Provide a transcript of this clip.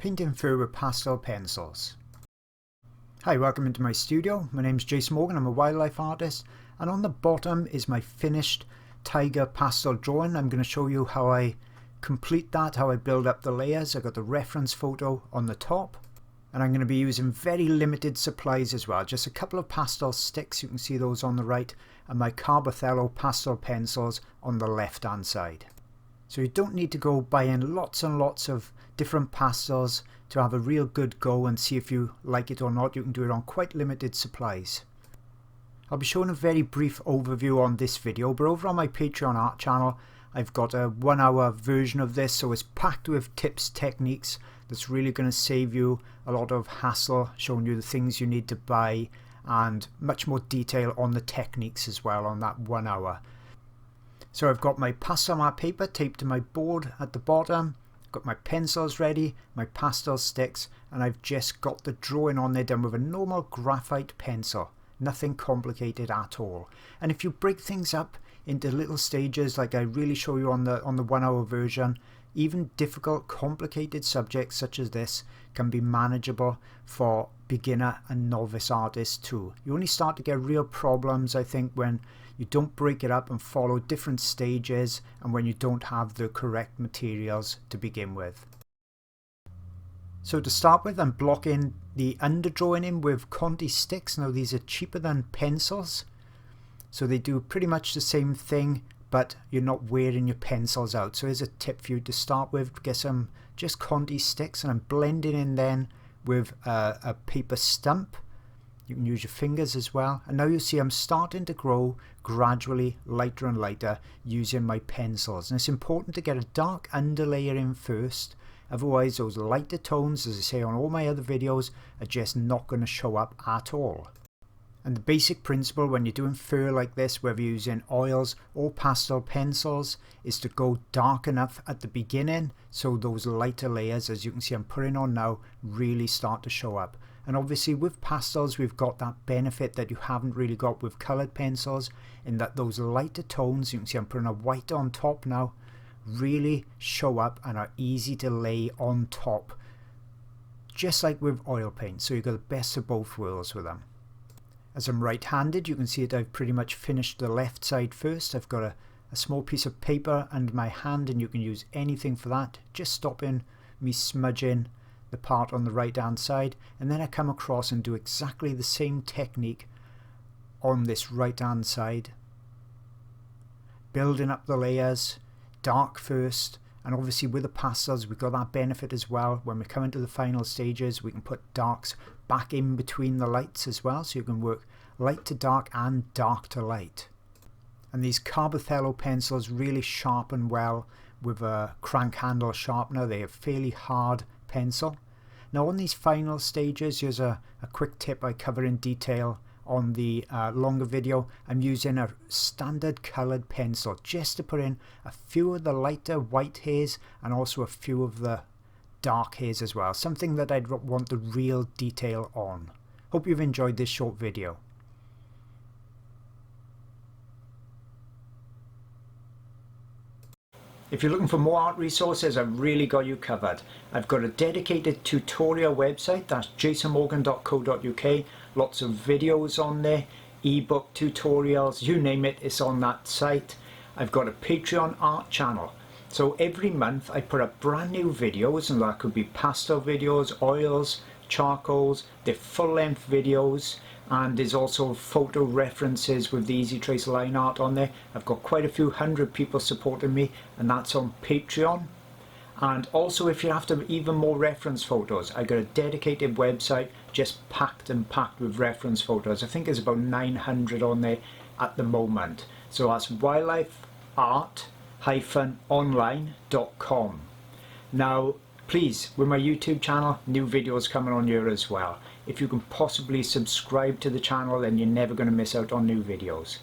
painting fur with pastel pencils. Hi, welcome into my studio. My name's Jason Morgan, I'm a wildlife artist, and on the bottom is my finished tiger pastel drawing. I'm going to show you how I complete that, how I build up the layers. I've got the reference photo on the top, and I'm going to be using very limited supplies as well. Just a couple of pastel sticks, you can see those on the right, and my carbothello pastel pencils on the left hand side. So you don't need to go buying lots and lots of different pastels to have a real good go and see if you like it or not. You can do it on quite limited supplies. I'll be showing a very brief overview on this video, but over on my Patreon art channel I've got a 1 hour version of this, so it's packed with tips, techniques that's really going to save you a lot of hassle, showing you the things you need to buy and much more detail on the techniques as well on that 1 hour. So I've got my pastelmat paper taped to my board at the bottom, I've got my pencils ready, my pastel sticks, and I've just got the drawing on there done with a normal graphite pencil. Nothing complicated at all. And if you break things up into little stages like I really show you on the 1 hour version, even difficult, complicated subjects such as this can be manageable for beginner and novice artists too. You only start to get real problems, I think, when you don't break it up and follow different stages and when you don't have the correct materials to begin with. So to start with, I'm blocking the underdrawing in with Conti sticks. Now these are cheaper than pencils, so they do pretty much the same thing, but you're not wearing your pencils out. So here's a tip for you to start with. Get some just Conti sticks, and I'm blending in then with a paper stump. You can use your fingers as well, and now you see I'm starting to grow gradually lighter and lighter using my pencils. And it's important to get a dark underlayer in first, otherwise those lighter tones, as I say on all my other videos, are just not going to show up at all. And the basic principle when you're doing fur like this, whether you're using oils or pastel pencils, is to go dark enough at the beginning so those lighter layers, as you can see I'm putting on now, really start to show up. And obviously with pastels we've got that benefit that you haven't really got with coloured pencils, in that those lighter tones, you can see I'm putting a white on top now, really show up and are easy to lay on top, just like with oil paint. So you've got the best of both worlds with them. As I'm right-handed, you can see that I've pretty much finished the left side first. I've got a small piece of paper under my hand, and you can use anything for that, just stopping me smudging the part on the right hand side, and then I come across and do exactly the same technique on this right hand side, building up the layers, dark first. And obviously with the pastels we've got that benefit as well. When we come into the final stages we can put darks back in between the lights as well, so you can work light to dark and dark to light. And these carbothello pencils really sharpen well with a crank handle sharpener. They have fairly hard pencil. Now on these final stages, here's a quick tip I cover in detail on the longer video. I'm using a standard coloured pencil just to put in a few of the lighter white hairs and also a few of the dark hairs as well, something that I'd want the real detail on. Hope you've enjoyed this short video. If you're looking for more art resources, I've really got you covered. I've got a dedicated tutorial website, that's jasonmorgan.co.uk. Lots of videos on there, ebook tutorials, you name it, it's on that site. I've got a Patreon art channel. So every month I put up brand new videos, and that could be pastel videos, oils, charcoals, they're full-length videos. And there's also photo references with the Easy Trace line art on there. I've got quite a few hundred people supporting me, and that's on Patreon. And also if you're after even more reference photos, I've got a dedicated website just packed with reference photos. I think there's about 900 on there at the moment. So that's wildlifeart-online.com. Now please, with my YouTube channel, new videos coming on here as well. If you can possibly subscribe to the channel, then you're never going to miss out on new videos.